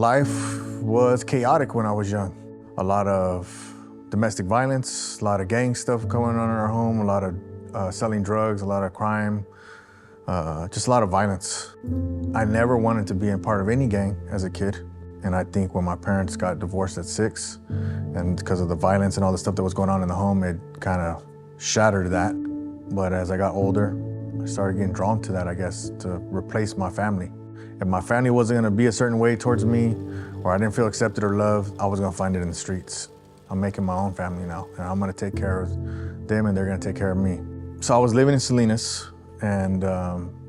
Life was chaotic when I was young. A lot of domestic violence, a lot of gang stuff going on in our home, a lot of selling drugs, a lot of crime, just a lot of violence. I never wanted to be a part of any gang as a kid. And I think when my parents got divorced at 6, and because of the violence and all the stuff that was going on in the home, it kind of shattered that. But as I got older, I started getting drawn to that, I guess, to replace my family. If my family wasn't gonna be a certain way towards me, or I didn't feel accepted or loved, I was gonna find it in the streets. I'm making my own family now, and I'm gonna take care of them, and they're gonna take care of me. So I was living in Salinas, and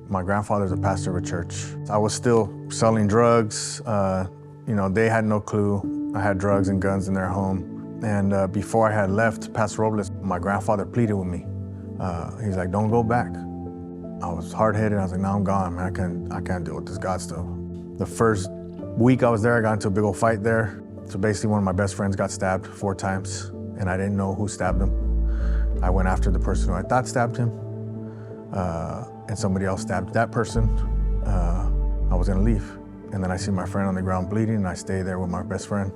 my grandfather's a pastor of a church. I was still selling drugs. They had no clue I had drugs and guns in their home. And before I had left Pastor Robles, my grandfather pleaded with me. He's like, don't go back. I was hard-headed. I was like, no, I'm gone, man. I can't deal with this God stuff. The first week I was there, I got into a big old fight there. So basically one of my best friends got stabbed 4 times, and I didn't know who stabbed him. I went after the person who I thought stabbed him, and somebody else stabbed that person. I was gonna leave. And then I see my friend on the ground bleeding, and I stay there with my best friend.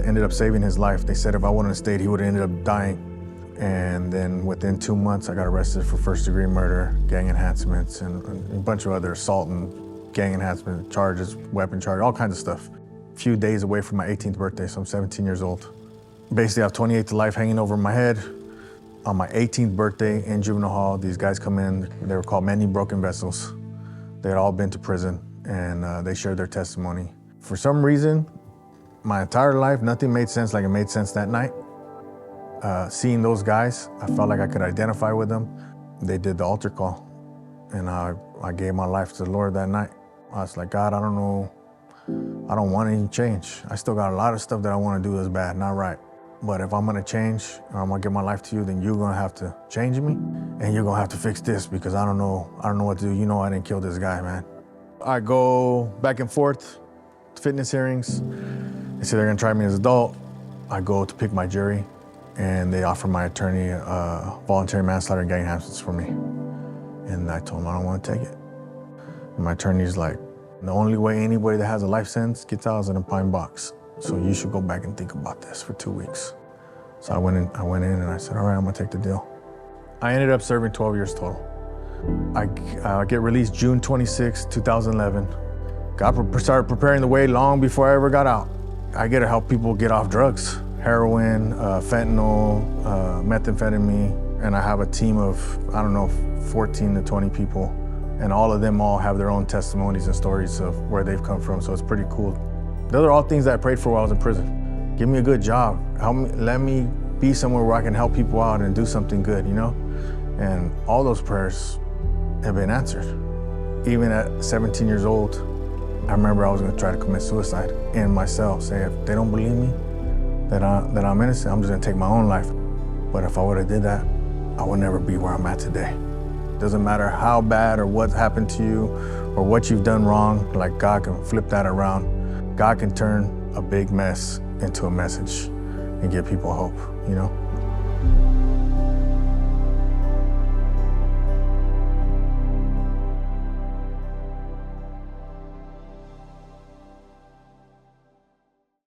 Ended up saving his life. They said if I wouldn't have stayed, he would have ended up dying. And then within 2 months, I got arrested for first-degree murder, gang enhancements, and a bunch of other assault and gang enhancement charges, weapon charge, all kinds of stuff. A few days away from my 18th birthday, so I'm 17 years old. Basically, I have 28 to life hanging over my head. On my 18th birthday in juvenile hall, these guys come in. They were called Many Broken Vessels. They had all been to prison, and they shared their testimony. For some reason, my entire life, nothing made sense like it made sense that night. Seeing those guys, I felt like I could identify with them. They did the altar call, and I gave my life to the Lord that night. I was like, God, I don't know, I don't want any change. I still got a lot of stuff that I want to do that's bad, not right. But if I'm gonna change, or I'm gonna give my life to you, then you're gonna have to change me, and you're gonna have to fix this, because I don't know what to do. You know I didn't kill this guy, man. I go back and forth to fitness hearings. They say they're gonna try me as an adult. I go to pick my jury, and they offer my attorney voluntary manslaughter and gang enhancements for me. And I told him I don't want to take it. And my attorney's like, the only way anybody that has a life sentence gets out is in a pine box. So you should go back and think about this for 2 weeks. So I went in and I said, all right, I'm gonna take the deal. I ended up serving 12 years total. I get released June 26, 2011. Started preparing the way long before I ever got out. I get to help people get off drugs. Heroin, fentanyl, methamphetamine, and I have a team of, 14 to 20 people, and all of them have their own testimonies and stories of where they've come from, so it's pretty cool. Those are all things that I prayed for while I was in prison. Give me a good job, let me be somewhere where I can help people out and do something good, And all those prayers have been answered. Even at 17 years old, I remember I was gonna try to commit suicide in my cell, say if they don't believe me, that I'm innocent, I'm just gonna take my own life. But if I would've did that, I would never be where I'm at today. Doesn't matter how bad or what happened to you or what you've done wrong, like God can flip that around. God can turn a big mess into a message and give people hope,